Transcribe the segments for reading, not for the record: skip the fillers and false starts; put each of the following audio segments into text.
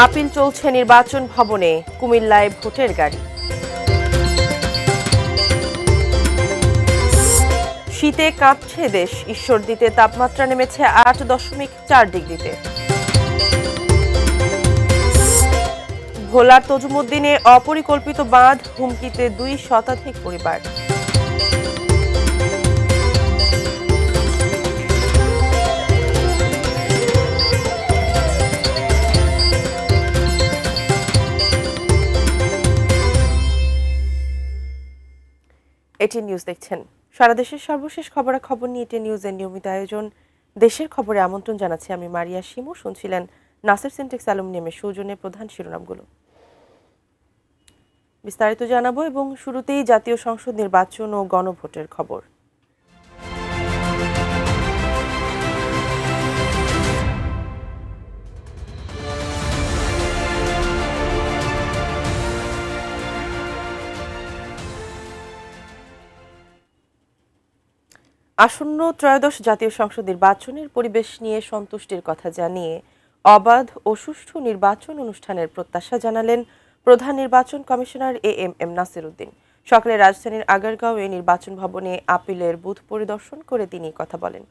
Appeal চলছে নির্বাচন ভবনে, কুমিল্লায় ভোটের গাড়ি। শীতে কাঁপছে দেশ, ঈশ্বরদীতে তাপমাত্রা নেমেছে 8.4 ডিগ্রিতে। ভোলার তজুমুদ্দিনে অপরিকল্পিত বাঁধ, হুমকিতে 2 শতাধিক পরিবার। এটি নিউজ দেখছেন। সারা দেশের সর্বশেষ খবরাখবর নিয়ে এটি নিউজের নিয়মিত আয়োজন। দেশের খবরে আমন্ত্রণ জানাচ্ছি আমি মারিয়া শিমু। শুনছিলেন নাসির সিনটেক্স অ্যালুমিনিয়ামের সৌজন্যে প্রধান শিরোনামগুলো। বিস্তারিত জানাবো এবং শুরুতেই জাতীয় সংসদ নির্বাচন ও গণভোটের খবর। আসন্ন ত্রয়োদশ জাতীয় সংসদ নির্বাচনের পরিবেশ নিয়ে সন্তুষ্টির কথা জানিয়ে অবাধ ও সুষ্ঠু নির্বাচন অনুষ্ঠানের প্রত্যাশা জানালেন প্রধান নির্বাচন কমিশনার এএমএম নাসির উদ্দিন। সকালে রাজধানীর আগারগাঁওয়ে নির্বাচন ভবনে আপিলের বুথ পরিদর্শন করে তিনি কথা বলেন।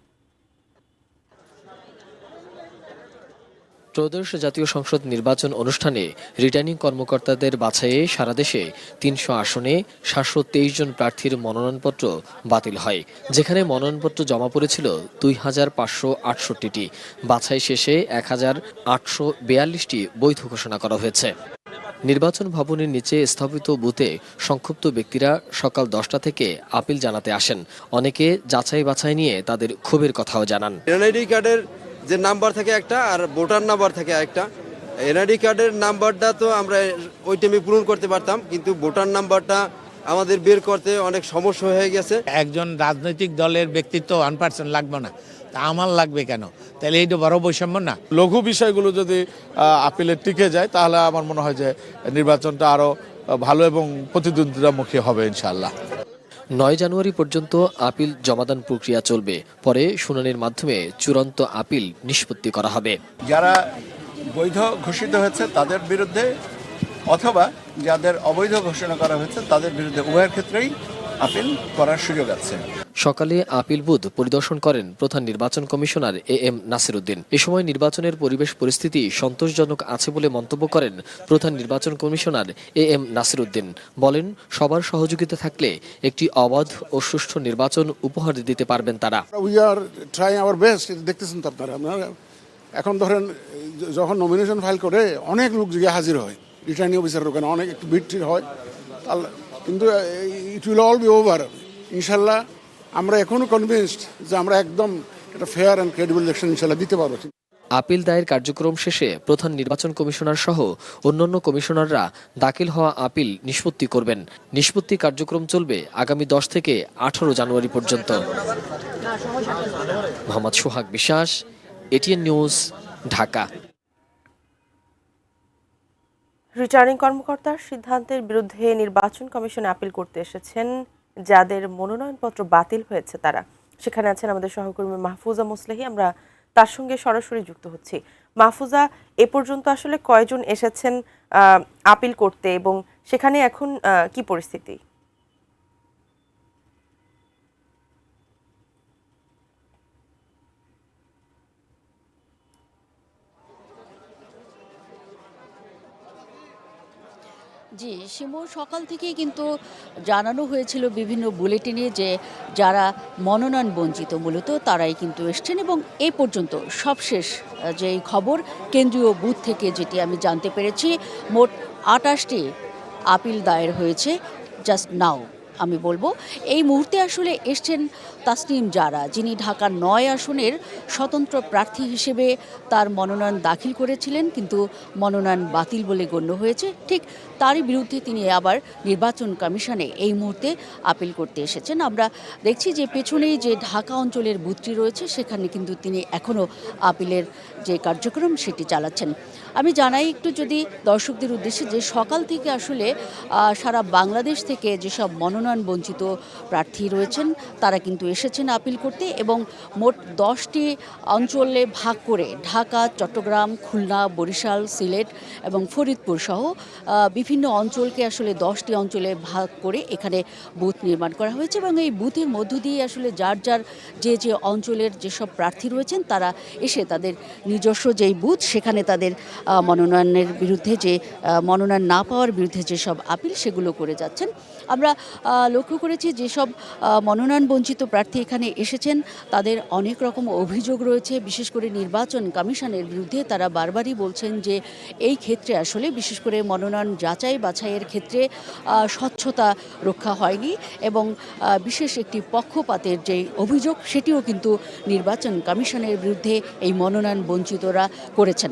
ত্রয়োদশ জাতীয় সংসদ নির্বাচন অনুষ্ঠানে রিটার্নিং কর্মকর্তাদের বাছাইয়ে সারা দেশে 300 আসনে 723 জন প্রার্থীর মনোনয়নপত্র বাতিল হয়, যেখানে মনোনয়নপত্র জমা পড়েছিল 2568টি। বাছাই শেষে 1842টি বৈধ ঘোষণা করা হয়েছে। নির্বাচন ভবনের নিচে স্থাপিত বুথে সংক্ষুব্ধ ব্যক্তিরা সকাল 10টা থেকে আপিল জানাতে আসেন। অনেকে যাচাই বাছাই নিয়ে তাদের ক্ষোভের কথাও জানান। এনআইডি কার্ডের যে নাম্বার থাকে একটা আর ভোটার নাম্বার থাকে একটা। এনআইডি কার্ডের নাম্বারটা তো আমরা ওই টাইমে পূরণ করতে পারতাম, কিন্তু ভোটার নাম্বারটা আমাদের বের করতে অনেক সমস্যা হয়ে গেছে। একজন রাজনৈতিক দলের ব্যক্তিত্ব 1% লাগবে না, তা আমার লাগবে কেন? তাহলে এইটা বড় বৈষম্য না? লঘু বিষয়গুলো যদি আপিলে টিকে যায় তাহলে আমার মনে হয় যে নির্বাচনটা আরো ভালো এবং প্রতিদ্বন্দ্বিতামুখী হবে ইনশাআল্লাহ। 9 জানুয়ারি পর্যন্ত আপিল জমাদান প্রক্রিয়া চলবে। পরে শুনানির মাধ্যমে চূড়ান্ত আপিল নিষ্পত্তি করা হবে। যারা বৈধ ঘোষিত হয়েছে তাদের বিরুদ্ধে অথবা যাদের অবৈধ ঘোষণা করা হয়েছে তাদের বিরুদ্ধে উভয়ের ক্ষেত্রেই আপিল করার সুযোগ আছে। সকালে আপিল বুথ পরিদর্শন করেন প্রধান নির্বাচন কমিশনার এএম নাসির উদ্দিন। এ সময় নির্বাচনের পরিবেশ পরিস্থিতি সন্তোষজনক আছে বলে মন্তব্য করেন প্রধান নির্বাচন কমিশনার এএম নাসির উদ্দিন। বলেন, সবার সহযোগিতা থাকলে একটি অবাধ ও সুষ্ঠু নির্বাচন উপহার দিতে পারবেন তারা। We are trying our best. দেখতেছেন তো আপনারা, এখন ধরেন যখন নমিনেশন ফাইল করে অনেক লোক জায়গায় হাজির হয়, রিটার্নিং অফিসারের ওখানে অনেক একটু ভিড় হয়, কিন্তু it will all be over ইনশাল্লাহ। আমরা এখনো কনভিন্সড যে আমরা একদম একটা ফেয়ার অ্যান্ড ক্রেডিবল ইলেকশন ইনশাল্লাহ দিতে পারবো। আপিল দায়ের কার্যক্রম শেষে প্রধান নির্বাচন কমিশনার সহ অন্যান্য কমিশনাররা দাখিল হওয়া আপিল নিষ্পত্তি করবেন। নিষ্পত্তি কার্যক্রম চলবে আগামী 10 থেকে 18 জানুয়ারি পর্যন্ত। মোহাম্মদ সোহাগ বিশ্বাস, এটিএন নিউজ, ঢাকা। রিটার্নিং কর্মকর্তার সিদ্ধান্তের বিরুদ্ধে নির্বাচন কমিশনে আপিল করতে এসেছেন যাদের মনোনয়নপত্র বাতিল হয়েছে তারা। সেখানে আছেন আমাদের সহকর্মী মাহফুজা মুসলেহি। আমরা তার সঙ্গে সরাসরি যুক্ত হচ্ছি। মাহফুজা, এ পর্যন্ত আসলে কয়জন এসেছেন আপিল করতে এবং সেখানে এখন কি পরিস্থিতি? জি শিমু, সকাল থেকেই কিন্তু জানানো হয়েছিল বিভিন্ন বুলেটিনে যে যারা মনোনয়ন বঞ্চিত মূলত তারাই কিন্তু এসছেন, এবং এই পর্যন্ত সবশেষ যেই খবর কেন্দ্রীয় বুথ থেকে যেটি আমি জানতে পেরেছি, মোট 28টি আপিল দায়ের হয়েছে জাস্ট নাও। আমি বলবো এই মুহূর্তে আসলে এসছেন তাসনিম জারা, যিনি ঢাকা 9 আসনের স্বতন্ত্র প্রার্থী হিসেবে তার মনোনয়ন দাখিল করেছিলেন, কিন্তু মনোনয়ন বাতিল বলে গণ্য হয়েছে। ঠিক তারই বিরুদ্ধে তিনি আবার নির্বাচন কমিশনে এই মুহূর্তে আপিল করতে এসেছেন। আমরা দেখছি যে পেছনেই যে ঢাকা অঞ্চলের বুথটি রয়েছে সেখানে কিন্তু তিনি এখনও আপিলের যে কার্যক্রম সেটি চালাচ্ছেন। আমি জানাই একটু যদি দর্শকদের উদ্দেশ্যে যে সকাল থেকে আসলে সারা বাংলাদেশ থেকে যেসব মনোনয়ন মনোনয়ন বঞ্চিত প্রার্থী রয়েছেন তারা কিন্তু এসেছেন আপিল করতে, এবং মোট 10টি অঞ্চলে ভাগ করে ঢাকা, চট্টগ্রাম, খুলনা, বরিশাল, সিলেট এবং ফরিদপুর সহ বিভিন্ন অঞ্চলকে আসলে 10টি অঞ্চলে ভাগ করে এখানে বুথ নির্মাণ করা হয়েছে, এবং এই বুথের মধ্য দিয়ে আসলে যার যার যে অঞ্চলের যেসব প্রার্থী রয়েছেন তারা এসে তাদের নিজস্ব যেই বুথ সেখানে তাদের মনোনয়নের বিরুদ্ধে মনোনয়ন না পাওয়ার বিরুদ্ধে যেসব আপিল সেগুলো করে যাচ্ছেন। আমরা লক্ষ্য করেছি যেসব মনোনয়ন বঞ্চিত প্রার্থী এখানে এসেছেন তাদের অনেক রকম অভিযোগ রয়েছে, বিশেষ করে নির্বাচন কমিশনের বিরুদ্ধে। তারা বারবারই বলছেন যে এই ক্ষেত্রে আসলে বিশেষ করে মনোনয়ন যাচাই বাছাইয়ের ক্ষেত্রে স্বচ্ছতা রক্ষা হয়নি, এবং বিশেষ একটি পক্ষপাতের যে অভিযোগ সেটিও কিন্তু নির্বাচন কমিশনের বিরুদ্ধে এই মনোনয়ন বঞ্চিতরা করেছেন।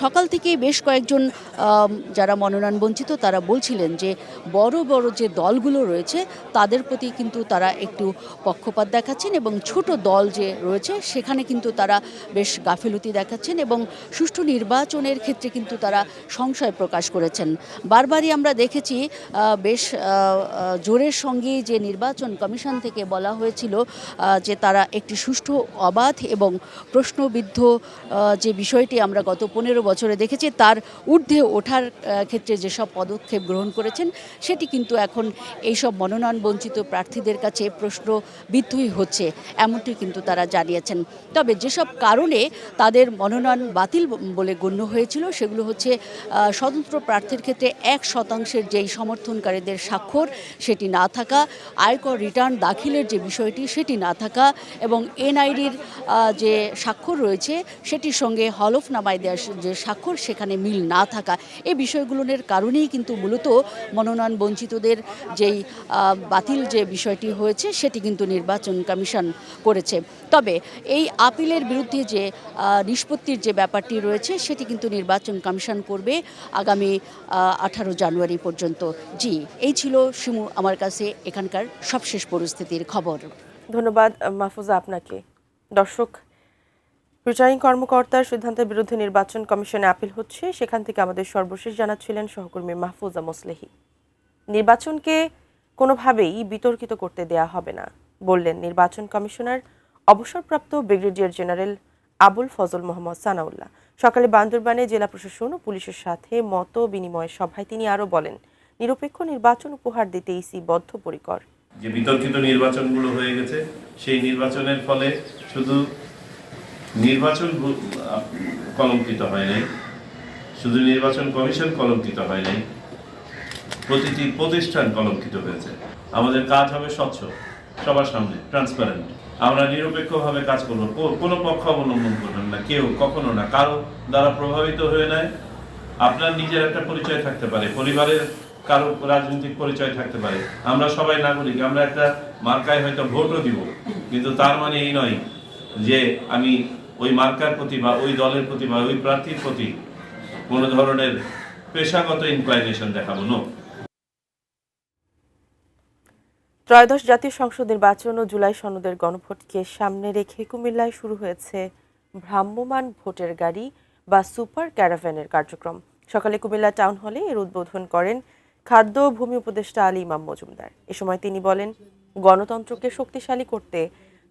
সকাল থেকে বেশ কয়েকজন যারা মনোনয়ন বঞ্চিত তারা বলছিলেন যে বড় বড় যে দলগুলো রয়েছে তাদের প্রতি কিন্তু তারা একটু পক্ষপাত দেখাচ্ছেন, এবং ছোট দল যে রয়েছে সেখানে কিন্তু তারা বেশ গাফিলতি দেখাচ্ছেন, এবং সুষ্ঠু নির্বাচনের ক্ষেত্রে কিন্তু তারা সংশয় প্রকাশ করেছেন। বারবারই আমরা দেখেছি বেশ জোরের সঙ্গেই যে নির্বাচন কমিশন থেকে বলা হয়েছিল যে তারা একটি সুষ্ঠু, অবাধ এবং প্রশ্নবিদ্ধ যে বিষয়টি আমরা গত 15 বছরে দেখেছি তার ঊর্ধ্বে ওঠার ক্ষেত্রে যেসব পদক্ষেপ গ্রহণ করেছেন সেটি কিন্তু এখন এইসব মনোনয়ন বঞ্চিত প্রার্থীদের কাছে প্রশ্নবিদ্ধই হচ্ছে, এমনটি কিন্তু তারা জানিয়েছেন। তবে যেসব কারণে তাদের মনোনয়ন বাতিল বলে গণ্য হয়েছিল সেগুলো হচ্ছে স্বতন্ত্র প্রার্থীর ক্ষেত্রে 1% যেই সমর্থনকারীদের স্বাক্ষর সেটি না থাকা, আয়কর রিটার্ন দাখিলের যে বিষয়টি সেটি না থাকা, এবং এনআইডির যে স্বাক্ষর রয়েছে সেটির সঙ্গে হলফনামায় দেওয়ার যে স্বাক্ষর সেখানে মিল না থাকা, এই বিষয়গুলোর কারণেই কিন্তু মূলত মনোনয়ন বঞ্চিতদের যেই বাতিল যে বিষয়টি হয়েছে সেটি কিন্তু নির্বাচন কমিশন করেছে। তবে এই আপিলের বিরুদ্ধে যে নিষ্পত্তির যে ব্যাপারটি রয়েছে সেটি কিন্তু নির্বাচন কমিশন করবে আগামী 18 জানুয়ারি পর্যন্ত। জি, এই ছিল শিমু আমার কাছে এখানকার সবশেষ পরিস্থিতির খবর। ধন্যবাদ মাহফুজা আপনাকে। দর্শক, রিটার্নিং কর্মকর্তার সিদ্ধান্তের বিরুদ্ধে নির্বাচন কমিশনে আপিল হচ্ছে, সেখান থেকে আমাদের সর্বশেষ জানাচ্ছিলেন সহকর্মী মাহফুজা মোসলেহি। নির্বাচনকে কোনোভাবেই বিতর্কিত করতে দেয়া হবে না বললেন নির্বাচন কমিশনার অবসরপ্রাপ্ত ব্রিগেডিয়ার জেনারেল আবুল ফজল মোহাম্মদ সানাউল্লাহ। সকালে বান্দরবানে জেলা প্রশাসন ও পুলিশের সাথে মত বিনিময় সভায় তিনি আরও বলেন, নিরপেক্ষ নির্বাচন উপহার দিতে ইসি বদ্ধপরিকর। যে বিতর্কিত নির্বাচনগুলো হয়ে গেছে সেই নির্বাচনের ফলে শুধু নির্বাচন কলঙ্কিত হয় নাই, শুধু নির্বাচন কমিশন কলঙ্কিত হয় নাই, প্রতিটি প্রতিষ্ঠান কলঙ্কিত হয়েছে। আমাদের কাজ হবে স্বচ্ছ, সবার সামনে ট্রান্সপারেন্ট। আমরা নিরপেক্ষভাবে কাজ করবো, কোনো পক্ষ অবলম্বন করবেন না, কেউ কখনো না, কারো দ্বারা প্রভাবিত হয়ে নাই। আপনার নিজের একটা পরিচয় থাকতে পারে, পরিবারের কারো রাজনৈতিক পরিচয় থাকতে পারে, আমরা সবাই নাগরিক, আমরা একটা মার্কায় হয়তো ভোটও দিব, কিন্তু তার মানে এই নয় যে আমি ওই মার্কার প্রতি বা ওই দলের প্রতি বা ওই প্রার্থীর প্রতি কোনো ধরনের পেশাগত ইনক্লাইনেশন দেখাবো না। ত্রয়োদশ জাতীয় সংসদ নির্বাচন ও জুলাই সনদের গণভোটকে সামনে রেখে কুমিল্লায় শুরু হয়েছে ভ্রাম্যমাণ ভোটের গাড়ি বা সুপার ক্যারাভ্যানের কার্যক্রম। সকালে কুমিল্লা টাউন হলে এর উদ্বোধন করেন খাদ্য ও ভূমি উপদেষ্টা আলী ইমাম মজুমদার। এ সময় তিনি বলেন, গণতন্ত্রকে শক্তিশালী করতে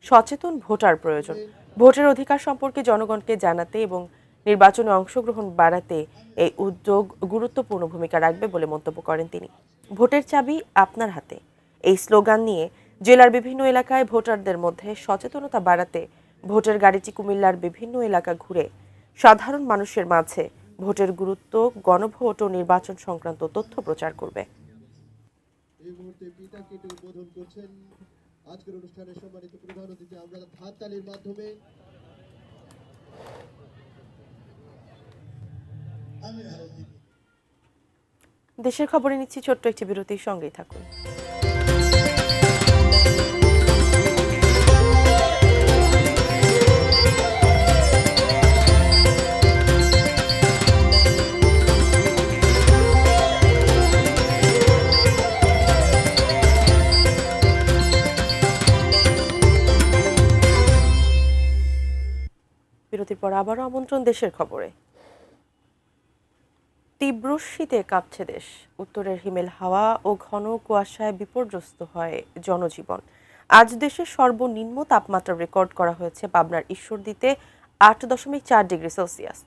সচেতন ভোটার প্রয়োজন। ভোটের অধিকার সম্পর্কে জনগণকে জানাতে এবং নির্বাচনে অংশগ্রহণ বাড়াতে এই উদ্যোগ গুরুত্বপূর্ণ ভূমিকা রাখবে বলে মন্তব্য করেন তিনি। ভোটের চাবি আপনার হাতে, এই স্লোগান নিয়ে জেলার বিভিন্ন এলাকায় ভোটারদের মধ্যে সচেতনতা বাড়াতে ভোটের গাড়িটি কুমিল্লার বিভিন্ন এলাকা ঘুরে সাধারণ মানুষের মাঝে ভোটের গুরুত্ব, গণভোট ও নির্বাচন সংক্রান্ত তথ্য প্রচার করবে। আজকের অনুষ্ঠানের সম্মানিত প্রধান অতিথি আমরা হাততালির মাধ্যমে দেশের খবরে নিচ্ছি ছোট্ট একটি বিরতির সঙ্গেই থাকুন। বিরতির পর আবারও আমন্ত্রণ দেশের খবরে। তীব্র শীতে কাঁপছে দেশ। উত্তরের হিমেল হাওয়া ও ঘন কুয়াশায় বিপর্যস্ত হয় জনজীবন। আজ দেশের সর্বনিম্ন তাপমাত্রা রেকর্ড করা হয়েছে পাবনার ঈশ্বরদীতে 8.4 ডিগ্রি সেলসিয়াস।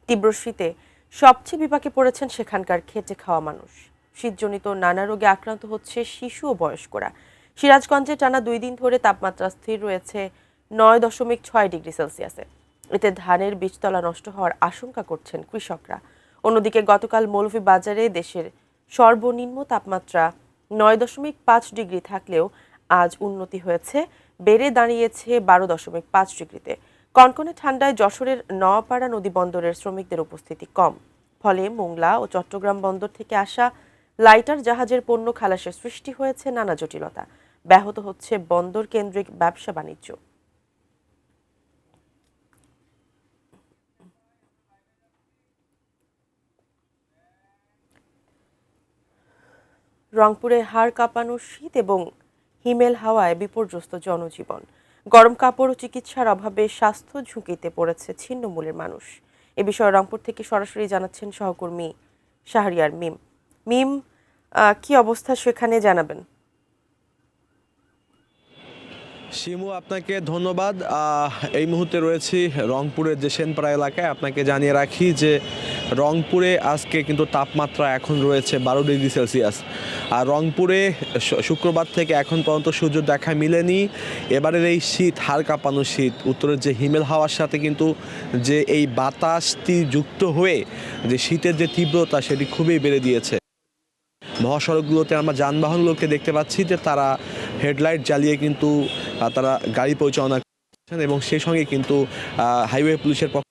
তীব্র শীতে সবচেয়ে বিপাকে পড়েছেন সেখানকার খেটে খাওয়া মানুষ। শীতজনিত নানা রোগে আক্রান্ত হচ্ছে শিশু ও বয়স্করা। সিরাজগঞ্জে টানা 2 দিন ধরে তাপমাত্রা স্থির রয়েছে 9.6 ডিগ্রি সেলসিয়াসে। এতে ধানের বীজতলা নষ্ট হওয়ার আশঙ্কা করছেন কৃষকরা। অন্যদিকে গতকাল মৌলভীবাজারে দেশের সর্বনিম্ন তাপমাত্রা 9.5 ডিগ্রি থাকলেও আজ উন্নতি হয়েছে, বেড়ে দাঁড়িয়েছে 12.5 ডিগ্রিতে। কনকনে ঠান্ডায় যশোরের নওয়াপাড়া নদী বন্দরের শ্রমিকদের উপস্থিতি কম। ফলে মোংলা ও চট্টগ্রাম বন্দর থেকে আসা লাইটার জাহাজের পণ্য খালাসের সৃষ্টি হয়েছে নানা জটিলতা। ব্যাহত হচ্ছে বন্দর কেন্দ্রিক ব্যবসা বাণিজ্য। রংপুরে হাড় কাঁপানো শীত এবং হিমেল হাওয়ায় বিপর্যস্ত জনজীবন। গরম কাপড় ও চিকিৎসার অভাবে স্বাস্থ্য ঝুঁকিতে পড়েছে ছিন্নমূলের মানুষ। এ বিষয়ে রংপুর থেকে সরাসরি জানাচ্ছেন সহকর্মী শাহরিয়ার মিম। মিম, কি অবস্থা সেখানে জানাবেন? শিমু, আপনাকে ধন্যবাদ। এই মুহূর্তে রয়েছি রংপুরের যে সেনপাড়া এলাকায়। আপনাকে জানিয়ে রাখি যে রংপুরে আজকে কিন্তু তাপমাত্রা এখন রয়েছে 12 ডিগ্রি সেলসিয়াস। আর রংপুরে শুক্রবার থেকে এখন পর্যন্ত সূর্য দেখা মিলেনি। এবারের এই শীত, হাড় কাঁপানো শীত, উত্তরের যে হিমেল হাওয়ার সাথে কিন্তু যে এই বাতাসটি যুক্ত হয়ে যে শীতের যে তীব্রতা সেটি খুবই বেড়ে দিয়েছে। মহাসড়কগুলোতে আমরা যানবাহনগুলোকে দেখতে পাচ্ছি যে তারা হেডলাইট জ্বালিয়ে কিন্তু তারা গাড়ি পরিচালনা করছেন এবং সেই সঙ্গে কিন্তু হাইওয়ে পুলিশের পক্ষ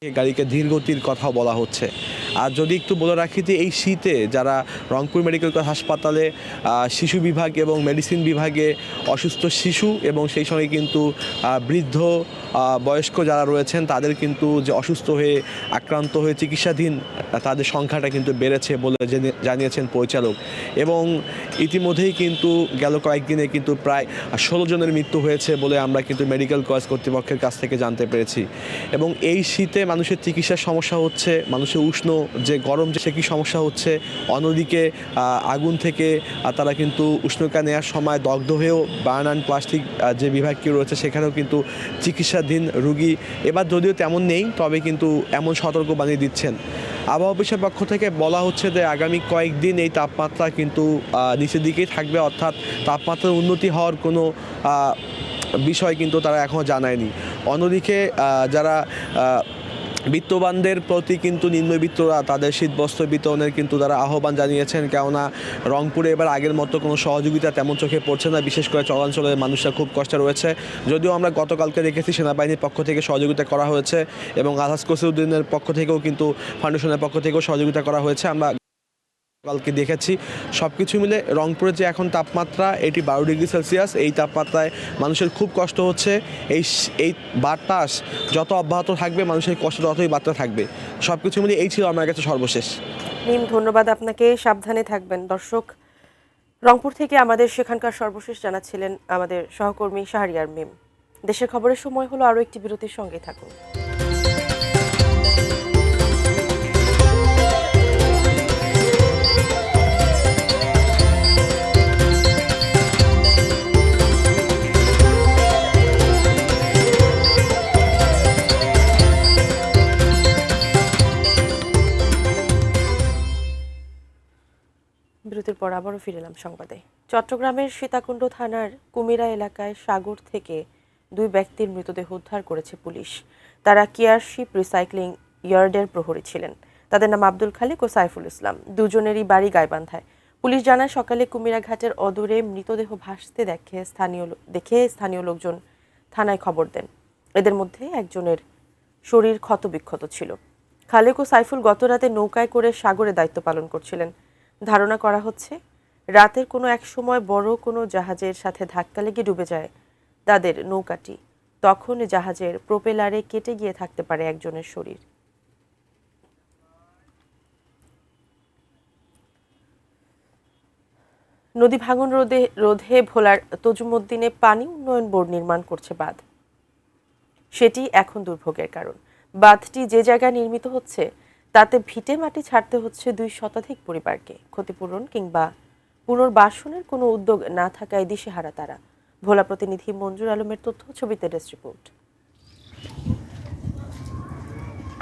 থেকে গাড়িকে ধীর গতির কথাও বলা হচ্ছে। আর যদি একটু বলে রাখি যে এই শীতে যারা রংপুর মেডিকেল কলেজ হাসপাতালে শিশু বিভাগ এবং মেডিসিন বিভাগে অসুস্থ শিশু এবং সেই সঙ্গে কিন্তু বৃদ্ধ বয়স্ক যারা রয়েছেন তাদের কিন্তু যে অসুস্থ হয়ে আক্রান্ত হয়ে চিকিৎসাধীন তাদের সংখ্যাটা কিন্তু বেড়েছে বলে জানিয়েছেন পরিচালক। এবং ইতিমধ্যেই কিন্তু গেল কয়েকদিনে কিন্তু প্রায় 16 জনের মৃত্যু হয়েছে বলে আমরা কিন্তু মেডিকেল কলেজ কর্তৃপক্ষের কাছ থেকে জানতে পেরেছি। এবং এই শীতে মানুষের চিকিৎসার সমস্যা হচ্ছে, মানুষের উষ্ণ যে গরম যে সে কি সমস্যা হচ্ছে। অন্যদিকে আগুন থেকে তারা কিন্তু উষ্ণতা নেওয়ার সময় দগ্ধ হয়েও বার্ন অ্যান্ড প্লাস্টিক যে বিভাগটি রয়েছে সেখানেও কিন্তু চিকিৎসাধীন রোগী এবার যদিও তেমন নেই, তবে কিন্তু এমন সতর্কবাণী দিচ্ছেন। আবহাওয়া অফিসের পক্ষ থেকে বলা হচ্ছে যে আগামী কয়েকদিন এই তাপমাত্রা কিন্তু নিচের দিকেই থাকবে, অর্থাৎ তাপমাত্রার উন্নতি হওয়ার কোনো বিষয় কিন্তু তারা এখনও জানায়নি। অন্যদিকে যারা বিত্তবানদের প্রতি কিন্তু নিম্নবিত্তরা তাদের শীতবস্ত্র বিতরণের কিন্তু তারা আহ্বান জানিয়েছেন, কেননা রংপুরে এবার আগের মতো কোনো সহযোগিতা তেমন চোখে পড়ছে না। বিশেষ করে চলাঞ্চলের মানুষরা খুব কষ্টে রয়েছে। যদিও আমরা গতকালকে দেখেছি সেনাবাহিনীর পক্ষ থেকে সহযোগিতা করা হয়েছে এবং আলহাজ কসিরউদ্দিনের পক্ষ থেকেও কিন্তু ফাউন্ডেশনের পক্ষ থেকেও সহযোগিতা করা হয়েছে। আমরা কালকে দেখেছি। সব কিছু মিলে রংপুরে যে এখন তাপমাত্রা এটি 12 ডিগ্রি সেলসিয়াস। এই তাপমাত্রায় মানুষের খুব কষ্ট হচ্ছে। এই বাতাস যত অব্যাহত থাকবে মানুষের কষ্ট ততই বাড়তে থাকবে। সব কিছু মিলে এই ছিল আমার কাছে সর্বশেষ। মিম, ধন্যবাদ আপনাকে। সাবধানে থাকবেন। দর্শক, রংপুর থেকে আমাদের সেখানকার সর্বশেষ জানাচ্ছিলেন আমাদের সহকর্মী শাহরিয়ার মিম। দেশের খবরের সময় হলো, আরও একটি বিরতির সঙ্গে থাকুন। বিরতির পর আবারও ফিরে এলাম সংবাদে। চট্টগ্রামের সীতাকুণ্ড থানার কুমিরা এলাকায় সাগর থেকে 2 ব্যক্তির মৃতদেহ উদ্ধার করেছে পুলিশ। তারা কেয়ারশিপ রিসাইক্লিং ইয়ার্ডের প্রহরী ছিলেন। তাদের নাম আব্দুল খালিক ও সাইফুল ইসলাম। দুজনেরই বাড়ি গাইবান্ধায়। পুলিশ জানায় সকালে কুমিরা ঘাটের অদূরে মৃতদেহ ভাসতে দেখে স্থানীয় লোকজন থানায় খবর দেন। এদের মধ্যে একজনের শরীর ক্ষতবিক্ষত ছিল। খালেক ও সাইফুল গতরাতে নৌকায় করে সাগরে দায়িত্ব পালন করছিলেন। ধারণা করা হচ্ছে রাতের কোনো এক সময় বড় কোনো জাহাজের সাথে ধাক্কা লেগে ডুবে যায় তাদের নৌকাটি। তখন জাহাজের প্রোপেলারে কেটে গিয়ে থাকতে পারে একজনের শরীর। নদী ভাঙন রোধে ভোলার তজুমউদ্দিনে পানি উন্নয়ন বোর্ড নির্মাণ করছে বাঁধ। সেটি এখন দুর্ভোগের কারণ। বাঁধটি যে জায়গায় নির্মিত হচ্ছে তাতে ভিটে মাটি ছাড়তে হচ্ছে 2 শতাধিক পরিবারকে। ক্ষতিপূরণ কিংবা পুনর্বাসনের কোনো উদ্যোগ না থাকায় দিশেহারা তারা। ভোলা প্রতিনিধি মঞ্জুর আলমের তথ্য, ছবিতে ডেস্ক রিপোর্ট।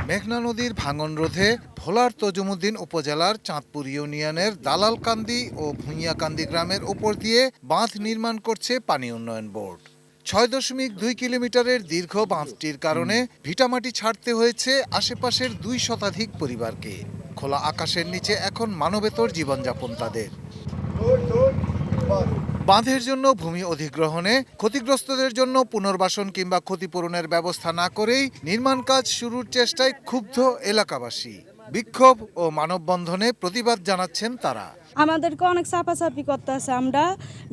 মেঘনা নদীর ভাঙন রোধে ভোলার তজুমুদ্দিন উপজেলার চাঁদপুর ইউনিয়নের দালালকান্দি ও ভুঁইয়াকান্দি গ্রামের উপর দিয়ে বাঁধ নির্মাণ করছে পানি উন্নয়ন বোর্ড। 6.2 কিলোমিটারের দীর্ঘ বাঁধটির কারণে ভিটামাটি ছাড়তে হয়েছে আশেপাশের 2 শতাধিক পরিবারকে। খোলা আকাশের নিচে এখন মানবেতর জীবনযাপন তাদের। বাঁধের জন্য ভূমি অধিগ্রহণে, ক্ষতিগ্রস্তদের জন্য পুনর্বাসন কিংবা ক্ষতিপূরণের ব্যবস্থা না করেই নির্মাণ কাজ শুরুর চেষ্টায় ক্ষুব্ধ এলাকাবাসী। বিক্ষোভ ও মানববন্ধনে প্রতিবাদ জানাচ্ছেন তারা। আমাদেরকে অনেক চাপাচাপি করতে আছে, আমরা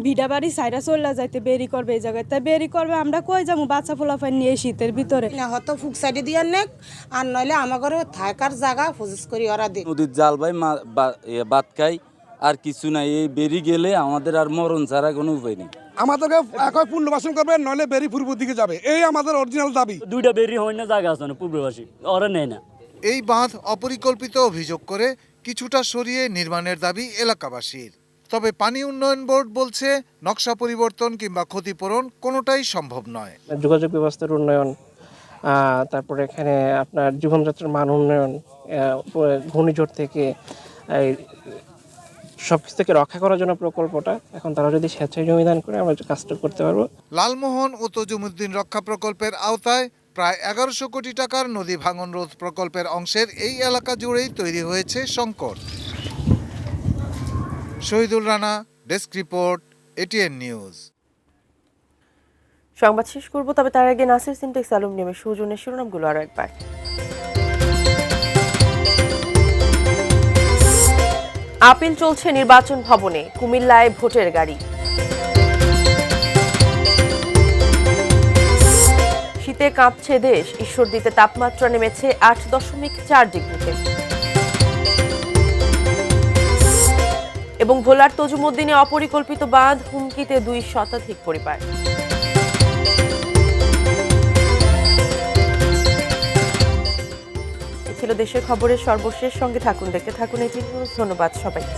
ভিডা বাড়ি সাইডা চলে যাইতে বেরি করবে এই জায়গায়, তাই বেরি করবে আমরা কই যাবো বাচ্চা ফোলাফাই নিয়ে শীতের ভিতরে। হয়তো ফুক সাইডে দিয়ে নেক আর নইলে আমাদের থাকার জায়গা ফোজিস করি ওরা দিই। নদীর জাল ভাই বাদ খাই আর কিছু নাই, এই বেরি গেলে আমাদের আর মরণ ছাড়া কোনো উপায় নেই। আমাদেরকে এখন পুনর্বাসন করবে, নইলে বেরি পূর্ব দিকে যাবে, এই আমাদের অরিজিনাল দাবি। 2টা বেরি হয় না, জায়গা আছে না পূর্ববাসী, ওরা নেয় না। এই বাঁধ অপরিকল্পিত অভিযোগ করে কিছুটা সরিয়ে নির্মাণের দাবি এলাকাবাসীর। তবে পানি উন্নয়ন বোর্ড বলছে নকশা পরিবর্তন কিংবা ক্ষতিপূরণ কোনোটাই সম্ভব নয়। যোগাযোগ ব্যবস্থার উন্নয়ন, তারপরে এখানে আপনার জীবনযাত্রার মান উন্নয়ন, ঘূর্ণিঝড় থেকে সবকিছু থেকে রক্ষা করার জন্য প্রকল্পটা, এখন তারা যদি স্বেচ্ছায় জমিদান করে আমরা কাজটা করতে পারবো। লালমোহন ও তজুমুদ্দিন রক্ষা প্রকল্পের আওতায় প্রায় 1100 কোটি টাকার নদী ভাঙন রোধ প্রকল্পের অংশের এই এলাকা জুড়েই তৈরি হয়েছে সংকট। Shahidul Rana, desk report, ATN news. সংবাদ শেষ করব, তবে তার আগে নাসির সিনটেক্স অ্যালুমিনিয়ামের সৌজন্যে শিরোনামগুলো আরো একবার। আপিল চলছে নির্বাচন ভবনে, কুমিল্লায় ভোটের গাড়ি। শীতে কাঁপছে দেশ, ঈশ্বরদীতে তাপমাত্রা নেমেছে 8.4 ডিগ্রিতে। এবং ভোলার তজুমুদ্দিনে অপরিকল্পিত বাঁধ, হুমকিতে 2 শতাধিক পরিবার। এ ছিল দেশের খবরের সর্বশেষ। সঙ্গে থাকুন, দেখতে থাকুন এটি নিউজ। ধন্যবাদ সবাইকে।